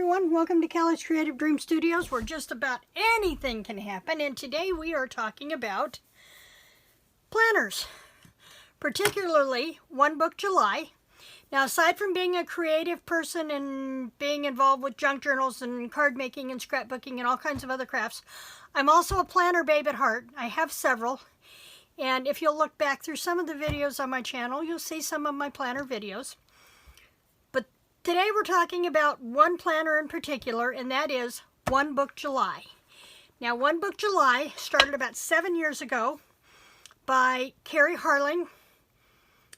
everyone, welcome to Kelly's Creative Dream Studios, where just about anything can happen. And today we are talking about planners, particularly One Book July. Now, aside from being a creative person and being involved with junk journals and card making and scrapbooking and all kinds of other crafts, I'm also a planner babe at heart. I have several, and if you'll look back through some of the videos on my channel, you'll see some of my planner videos. Today we're talking about one planner in particular, and that is One Book July. Now, One Book July started about 7 years ago by Carrie Harling,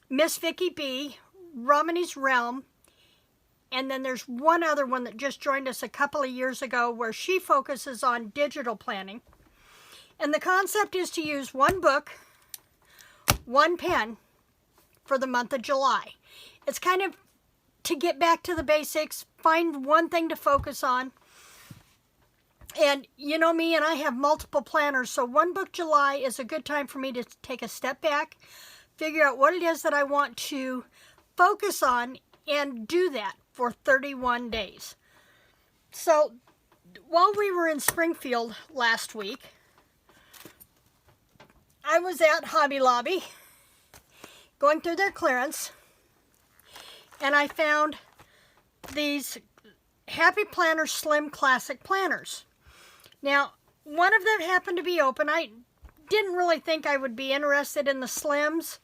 Miss Vicky B, Romany's Realm, and then there's one other one that just joined us a couple of years ago where she focuses on digital planning. And the concept is to use one book, one pen for the month of July. It's kind of to get back to the basics, find one thing to focus on. And you know me, and I have multiple planners, so One Book July is a good time for me to take a step back, figure out what it is that I want to focus on, and do that for 31 days. So while we were in Springfield last week, I was at Hobby Lobby going through their clearance, and I found these Happy Planner Slim Classic planners. Now, one of them happened to be open. I didn't really think I would be interested in the slims.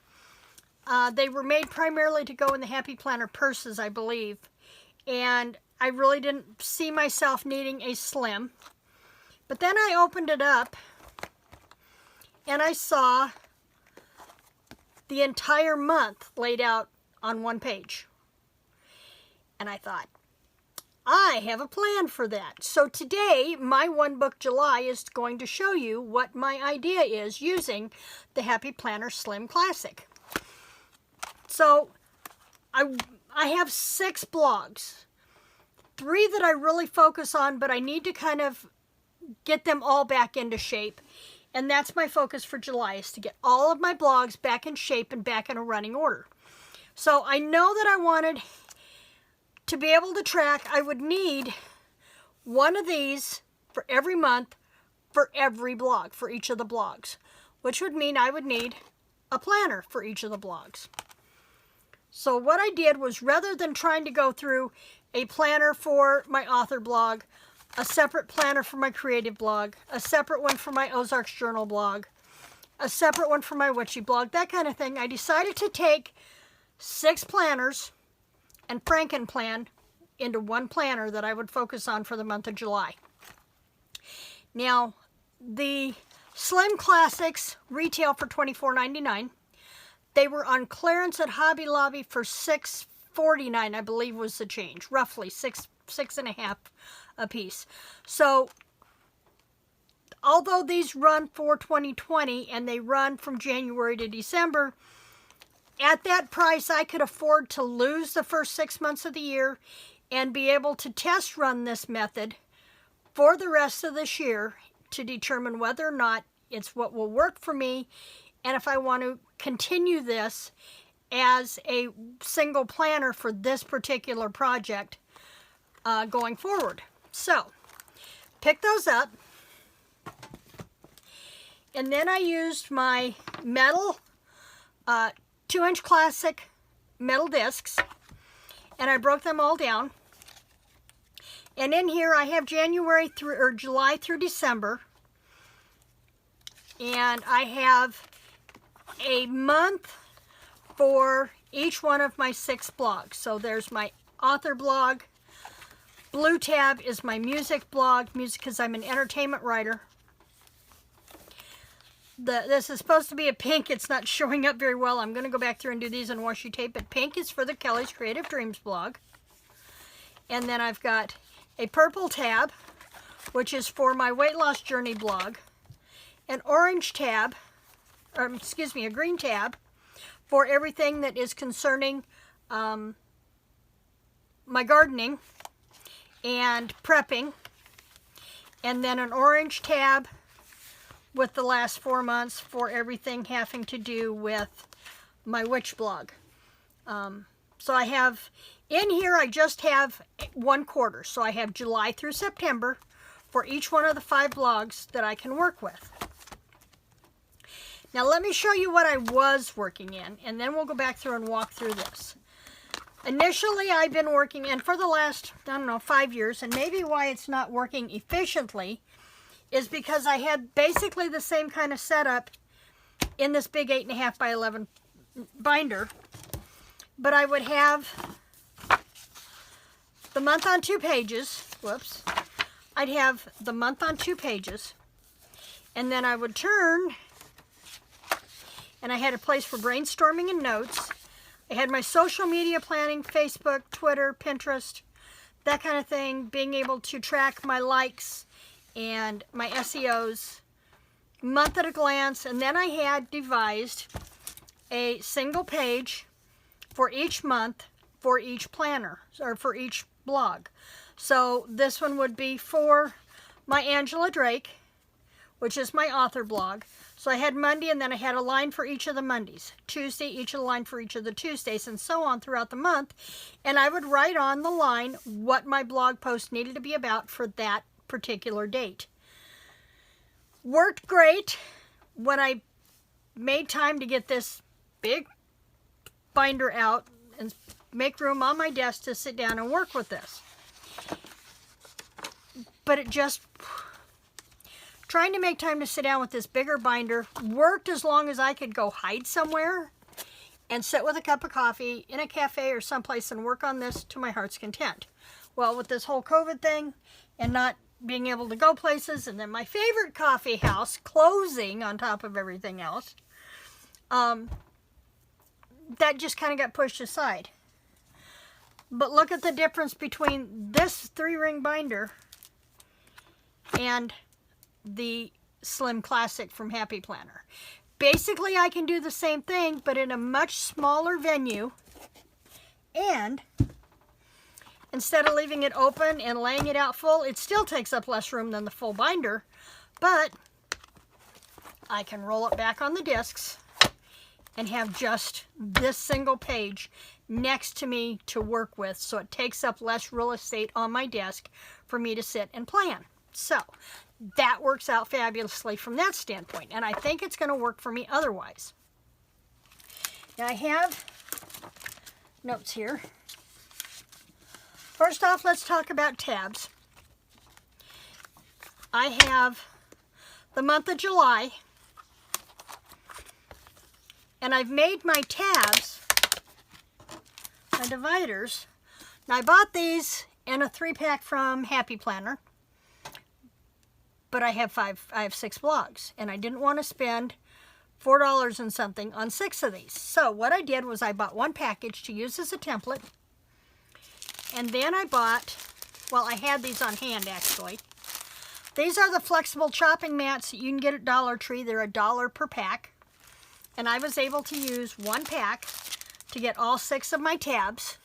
They were made primarily to go in the Happy Planner purses, I believe. And I really didn't see myself needing a slim. But then I opened it up and I saw the entire month laid out on one page. And I thought, I have a plan for that. So today, my One Book July is going to show you what my idea is using the Happy Planner Slim Classic. So I have 6 blogs. 3 that I really focus on, but I need to kind of get them all back into shape. And that's my focus for July, is to get all of my blogs back in shape and back in a running order. So I know that I wanted to be able to track, I would need one of these for every month for every blog, for each of the blogs, which would mean I would need a planner for each of the blogs. So what I did was, rather than trying to go through a planner for my author blog, a separate planner for my creative blog, a separate one for my Ozarks Journal blog, a separate one for my witchy blog, that kind of thing, I decided to take 6 planners and Frankenplan into one planner that I would focus on for the month of July. Now, the Slim Classics retail for $24.99. They were on clearance at Hobby Lobby for $6.49, I believe was the change, roughly six and a half a piece. So, although these run for 2020 and they run from January to December, at that price, I could afford to lose the first 6 months of the year and be able to test run this method for the rest of this year to determine whether or not it's what will work for me, and if I want to continue this as a single planner for this particular project going forward. So, pick those up, and then I used my metal 2-inch classic metal discs, and I broke them all down. And in here I have July through December, and I have a month for each one of my 6 blogs. So there's my author blog. Blue tab is my music blog, because I'm an entertainment writer. This is supposed to be a pink. It's not showing up very well. I'm going to go back through and do these on washi tape. But pink is for the Kelly's Creative Dreams blog. And then I've got a purple tab, which is for my Weight Loss Journey blog. An orange tab, or excuse me, a green tab for everything that is concerning my gardening and prepping. And then an orange tab with the last 4 months for everything having to do with my witch blog. So I have In here, I just have one quarter. So I have July through September for each one of the 5 blogs that I can work with. Now let me show you what I was working in, and then we'll go back through and walk through this. Initially, I've been working in for the last, I don't know, 5 years, and maybe why it's not working efficiently is because I had basically the same kind of setup in this big 8.5 by 11 binder, but I would have the month on 2 pages. Whoops. I'd have the month on 2 pages, and then I would turn, and I had a place for brainstorming and notes. I had my social media planning, Facebook, Twitter, Pinterest, that kind of thing, being able to track my likes and my SEOs, month at a glance, and then I had devised a single page for each month for each planner, or for each blog. So this one would be for my Angela Drake, which is my author blog. So I had Monday, and then I had a line for each of the Mondays. Tuesday, each of the line for each of the Tuesdays, and so on throughout the month. And I would write on the line what my blog post needed to be about for that particular date. Worked great when I made time to get this big binder out and make room on my desk to sit down and work with this. But it just... trying to make time to sit down with this bigger binder worked as long as I could go hide somewhere and sit with a cup of coffee in a cafe or someplace and work on this to my heart's content. Well, with this whole COVID thing and not being able to go places, and then my favorite coffee house closing on top of everything else, that just kind of got pushed aside. But look at the difference between this 3-ring binder and the Slim Classic from Happy Planner. Basically, I can do the same thing, but in a much smaller venue, and instead of leaving it open and laying it out full, it still takes up less room than the full binder, but I can roll it back on the discs and have just this single page next to me to work with, so it takes up less real estate on my desk for me to sit and plan. So that works out fabulously from that standpoint, and I think it's going to work for me otherwise. Now I have notes here. First off, let's talk about tabs. I have the month of July, and I've made my tabs, my dividers. Now I bought these in a 3-pack from Happy Planner, but I have 6 blogs, and I didn't want to spend $4 and something on 6 of these. So what I did was I bought one package to use as a template, and then I bought, well, I had these on hand actually. These are the flexible chopping mats that you can get at Dollar Tree. They're $1 per pack, and I was able to use one pack to get all 6 of my tabs,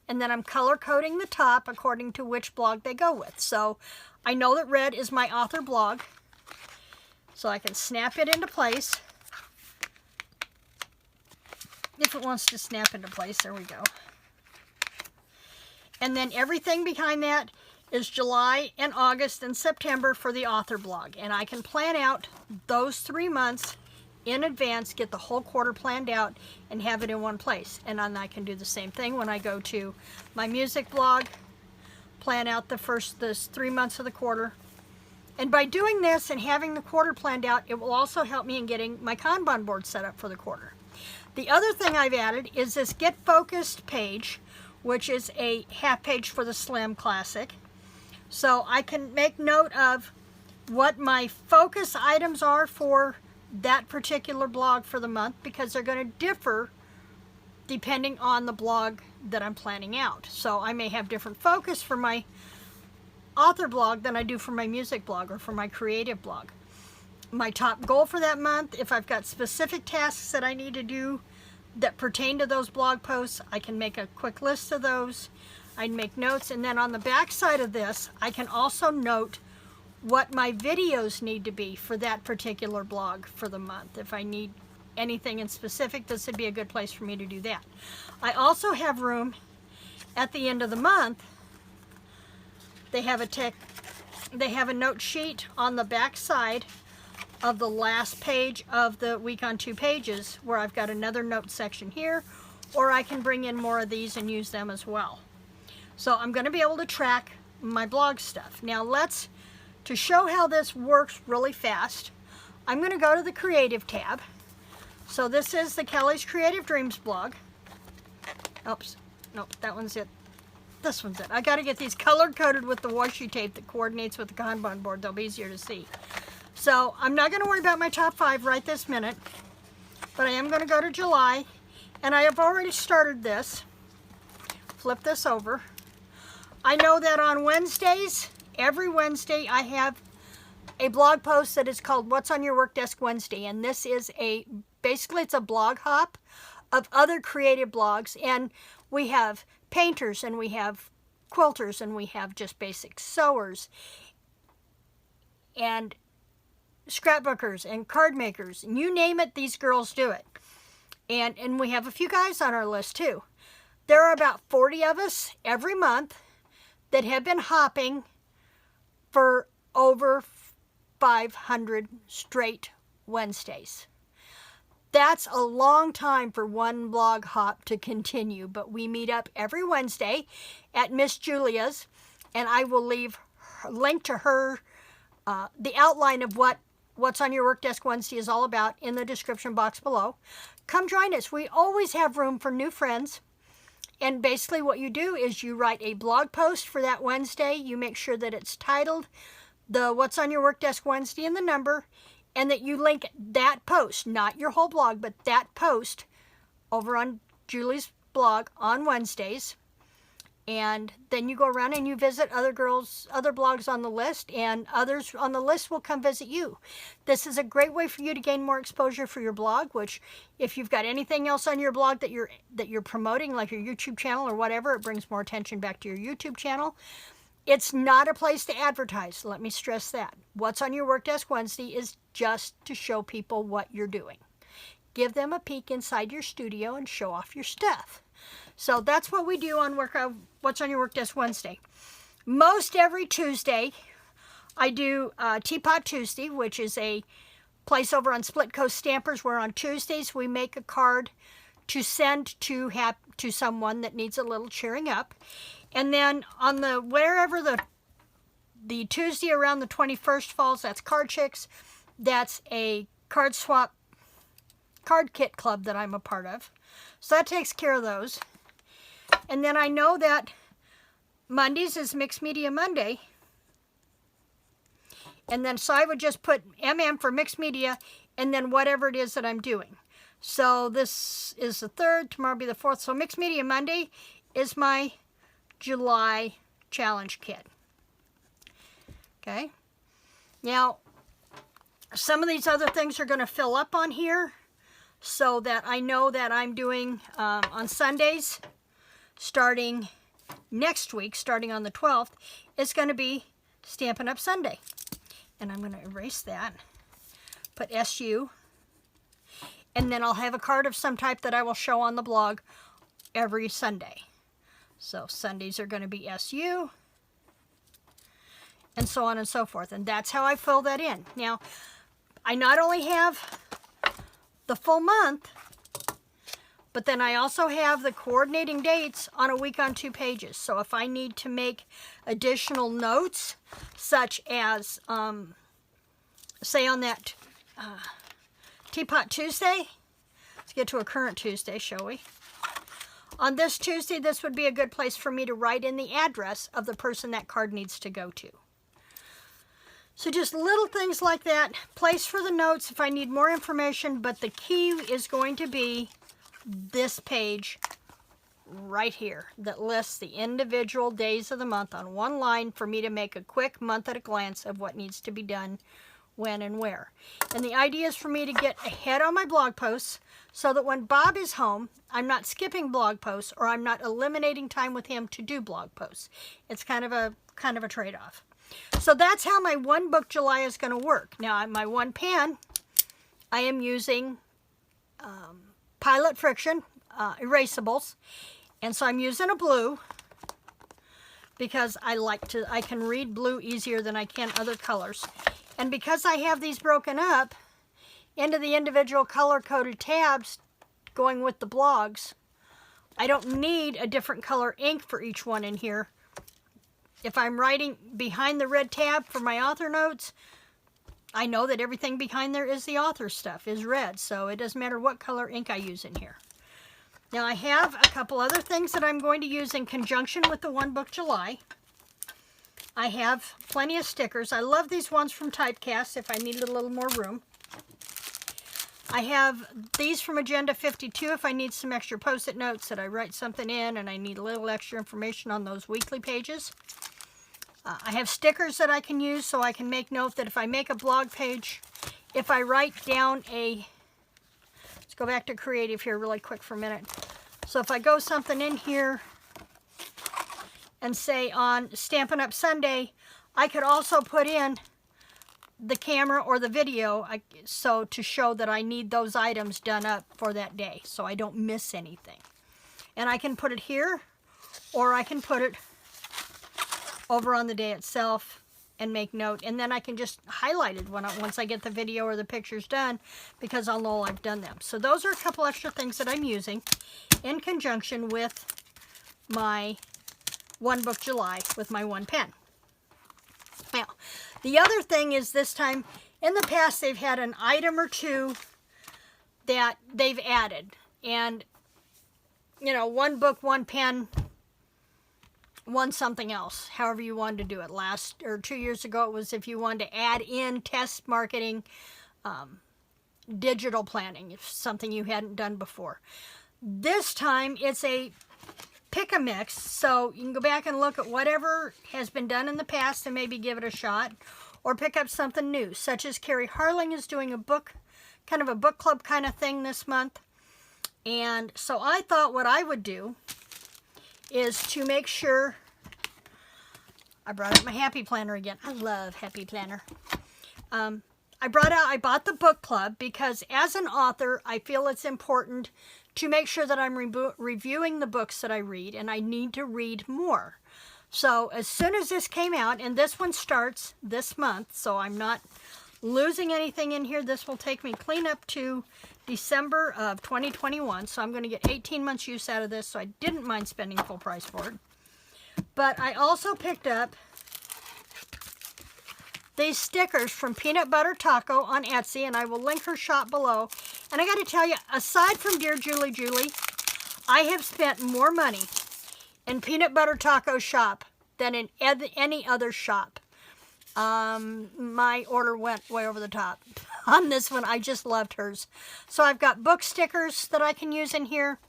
and then I'm color coding the top according to which blog they go with. So I know that red is my author blog, so I can snap it into place. If it wants to snap into place, there we go. And then everything behind that is July and August and September for the author blog. And I can plan out those 3 months in advance, get the whole quarter planned out, and have it in one place. And then I can do the same thing when I go to my music blog, plan out the 3 months of the quarter. And by doing this and having the quarter planned out, it will also help me in getting my Kanban board set up for the quarter. The other thing I've added is this Get Focused page, which is a half page for the Slim Classic. So I can make note of what my focus items are for that particular blog for the month, because they're going to differ depending on the blog that I'm planning out. So I may have different focus for my author blog than I do for my music blog or for my creative blog. My top goal for that month, if I've got specific tasks that I need to do that pertain to those blog posts, I can make a quick list of those. I'd make notes, and then on the back side of this, I can also note what my videos need to be for that particular blog for the month. If I need anything in specific, this would be a good place for me to do that. I also have room at the end of the month, they have a note sheet on the back side of the last page of the week on 2 pages where I've got another note section here, or I can bring in more of these and use them as well. So I'm going to be able to track my blog stuff. Now to show how this works really fast, I'm going to go to the Creative tab. So this is the Kelly's Creative Dreams blog. Oops, nope, that one's it. This one's it. I got to get these color-coded with the washi tape that coordinates with the Kanban board. They'll be easier to see. So I'm not going to worry about my top 5 right this minute, but I am going to go to July, and I have already started this. Flip this over. I know that on Wednesdays, every Wednesday, I have a blog post that is called What's on Your Workdesk Wednesday, and this is basically it's a blog hop of other creative blogs, and we have painters, and we have quilters, and we have just basic sewers, and scrapbookers, and card makers, and you name it, these girls do it. And we have a few guys on our list too. There are about 40 of us every month that have been hopping for over 500 straight Wednesdays. That's a long time for one blog hop to continue, but we meet up every Wednesday at Miss Julia's, and I will leave a link to her, the outline of What's on Your Workdesk Wednesday is all about in the description box below. Come join us. We always have room for new friends. And basically what you do is you write a blog post for that Wednesday. You make sure that it's titled the What's on Your Workdesk Wednesday and the number, and that you link that post, not your whole blog, but that post over on Julie's blog on Wednesdays. And then you go around and you visit other blogs on the list, and others on the list will come visit you. This is a great way for you to gain more exposure for your blog, which if you've got anything else on your blog that you're promoting, like your YouTube channel or whatever, it brings more attention back to your YouTube channel. It's not a place to advertise. Let me stress that. What's on Your Workdesk Wednesday is just to show people what you're doing. Give them a peek inside your studio and show off your stuff. So that's what we do on What's on Your Workdesk Wednesday. Most every Tuesday, I do Teapot Tuesday, which is a place over on Split Coast Stampers, where on Tuesdays we make a card to send to someone that needs a little cheering up. And then on wherever the Tuesday around the 21st falls, that's Card Chicks. That's a card swap card kit club that I'm a part of. So that takes care of those. And then I know that Mondays is Mixed Media Monday. And then so I would just put MM for Mixed Media and then whatever it is that I'm doing. So this is the 3rd, tomorrow will be the 4th. So Mixed Media Monday is my July challenge kit. Okay. Now, some of these other things are going to fill up on here so that I know that I'm doing on Sundays, starting next week, starting on the 12th, it's going to be Stampin' Up Sunday. And I'm going to erase that, put SU, and then I'll have a card of some type that I will show on the blog every Sunday. So Sundays are going to be SU, and so on and so forth. And that's how I fill that in. Now, I not only have the full month, but then I also have the coordinating dates on a week on 2 pages. So if I need to make additional notes, such as, say on that Teapot Tuesday, let's get to a current Tuesday, shall we? On this Tuesday, this would be a good place for me to write in the address of the person that card needs to go to. So just little things like that. Place for the notes if I need more information, but the key is going to be this page right here that lists the individual days of the month on one line for me to make a quick month at a glance of what needs to be done, when and where. And the idea is for me to get ahead on my blog posts so that when Bob is home, I'm not skipping blog posts or I'm not eliminating time with him to do blog posts. It's kind of a trade-off. So that's how my one book July is going to work. Now, on my one pan, I am using Pilot Friction erasables, and so I'm using a blue, because I can read blue easier than I can other colors. And because I have these broken up into the individual color-coded tabs going with the blogs, I don't need a different color ink for each one in here. If I'm writing behind the red tab for my author notes, I know that everything behind there is the author stuff, is red, so it doesn't matter what color ink I use in here. Now I have a couple other things that I'm going to use in conjunction with the One Book July. I have plenty of stickers. I love these ones from Typecast if I needed a little more room. I have these from Agenda 52 if I need some extra post-it notes that I write something in and I need a little extra information on those weekly pages. I have stickers that I can use so I can make note that if I make a blog page, if I write down let's go back to creative here really quick for a minute. So if I go something in here and say on Stampin' Up Sunday, I could also put in the camera or the video so to show that I need those items done up for that day so I don't miss anything. And I can put it here or I can put it over on the day itself and make note, and then I can just highlight it once I get the video or the pictures done because I'll know I've done them. So those are a couple extra things that I'm using in conjunction with my One Book July with my one pen. Now, the other thing is this time, in the past they've had an item or two that they've added, and you know, one book, one pen, one something else, however you wanted to do it. 2 years ago it was if you wanted to add in test marketing, digital planning, if something you hadn't done before. This time it's a pick a mix, so you can go back and look at whatever has been done in the past and maybe give it a shot, or pick up something new, such as Carrie Harling is doing a book, kind of a book club kind of thing this month. And so I thought what I would do is to make sure, I brought out my Happy Planner again. I love Happy Planner. I bought the book club because as an author, I feel it's important to make sure that I'm reviewing the books that I read, and I need to read more. So as soon as this came out, and this one starts this month, so I'm not losing anything in here. This will take me clean up to December of 2021, so I'm going to get 18 months use out of this, so I didn't mind spending full price for it. But I also picked up these stickers from Peanut Butter Taco on Etsy, and I will link her shop below. And I got to tell you, aside from Dear Julie Julie, I have spent more money in Peanut Butter Taco shop than in any other shop. My order went way over the top on this one. I just loved hers. So I've got book stickers that I can use in here.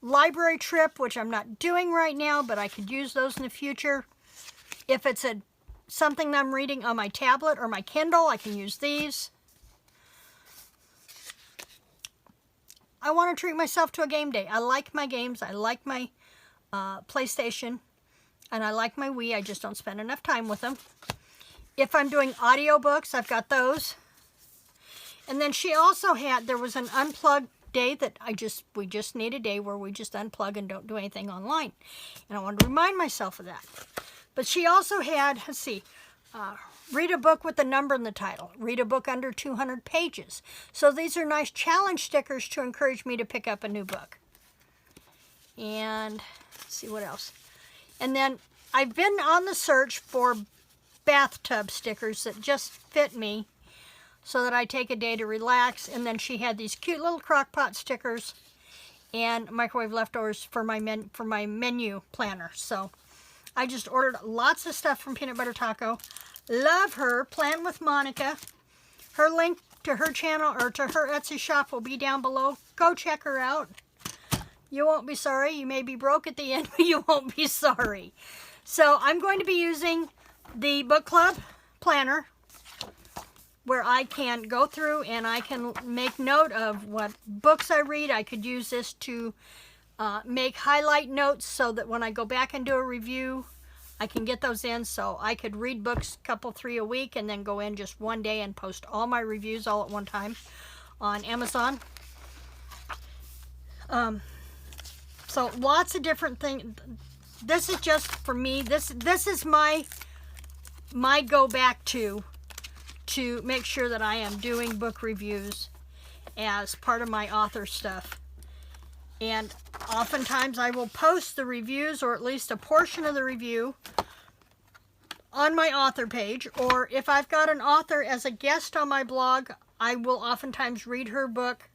Library trip, which I'm not doing right now, but I could use those in the future. If it's something that I'm reading on my tablet or my Kindle, I can use these. I want to treat myself to a game day. I like my games. I like my PlayStation. And I like my Wii. I just don't spend enough time with them. If I'm doing audiobooks, I've got those. And then she also had, there was an unplugged day that we just need a day where we just unplug and don't do anything online. And I wanted to remind myself of that. But she also had, let's see, read a book with a number in the title. Read a book under 200 pages. So these are nice challenge stickers to encourage me to pick up a new book. And let's see what else. And then I've been on the search for bathtub stickers that just fit me so that I take a day to relax. And then she had these cute little crock pot stickers and microwave leftovers for my menu planner. So I just ordered lots of stuff from Peanut Butter Taco. Love her. Plan with Monica. Her link to her channel or to her Etsy shop will be down below. Go check her out. You won't be sorry. You may be broke at the end, but you won't be sorry. So I'm going to be using the book club planner where I can go through and I can make note of what books I read. I could use this to make highlight notes so that when I go back and do a review, I can get those in. So I could read books, three a week, and then go in just one day and post all my reviews all at one time on Amazon. So lots of different things. this is just for me. This is my go back to make sure that I am doing book reviews as part of my author stuff. And oftentimes I will post the reviews, or at least a portion of the review, on my author page. Or if I've got an author as a guest on my blog, I will oftentimes read her book.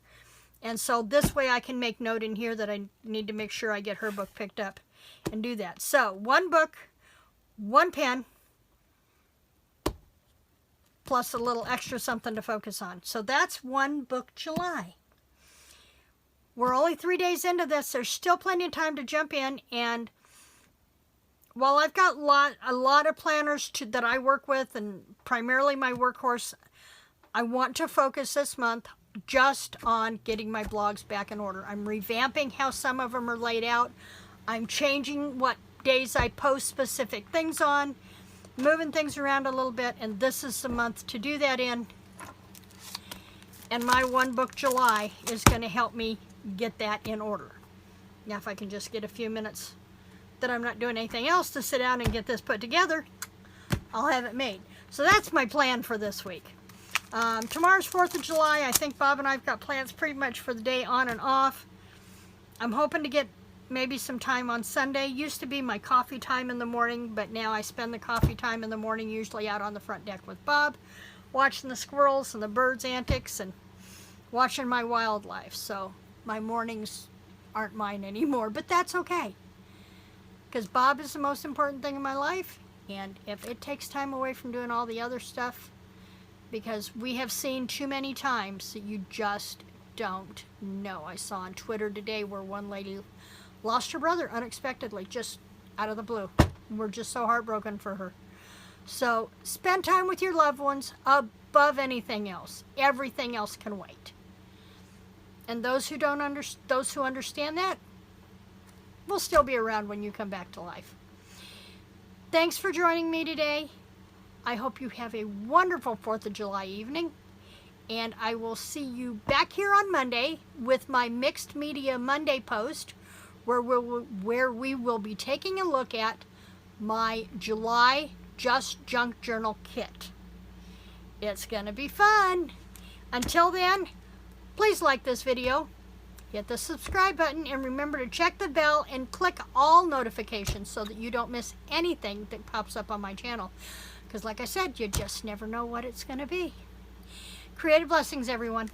And so this way I can make note in here that I need to make sure I get her book picked up and do that. So 1 book, 1 pen, plus a little extra something to focus on. So that's 1 book July. We're only 3 days into this. There's still plenty of time to jump in. And while I've got a lot of planners that I work with, and primarily my workhorse, I want to focus this month just on getting my blogs back in order. I'm revamping how some of them are laid out. I'm changing what days I post specific things on, moving things around a little bit, and this is the month to do that in. And my 1 book July is going to help me get that in order. Now if I can just get a few minutes that I'm not doing anything else to sit down and get this put together, I'll have it made. So that's my plan for this week. Tomorrow's 4th of July. I think Bob and I've got plans pretty much for the day on and off. I'm hoping to get maybe some time on Sunday. Used to be my coffee time in the morning, but now I spend the coffee time in the morning usually out on the front deck with Bob, watching the squirrels and the birds' antics and watching my wildlife. So my mornings aren't mine anymore, but that's okay, because Bob is the most important thing in my life. And if it takes time away from doing all the other stuff, because we have seen too many times that you just don't know. I saw on Twitter today where one lady lost her brother unexpectedly, just out of the blue. We're just so heartbroken for her. So spend time with your loved ones above anything else. Everything else can wait. And those who understand that will still be around when you come back to life. Thanks for joining me today. I hope you have a wonderful 4th of July evening. And I will see you back here on Monday with my Mixed Media Monday post, where we will be taking a look at my July Just Junk Journal kit. It's going to be fun. Until then, please like this video, hit the subscribe button, and remember to check the bell and click all notifications so that you don't miss anything that pops up on my channel. Because like I said, you just never know what it's going to be. Creative blessings, everyone.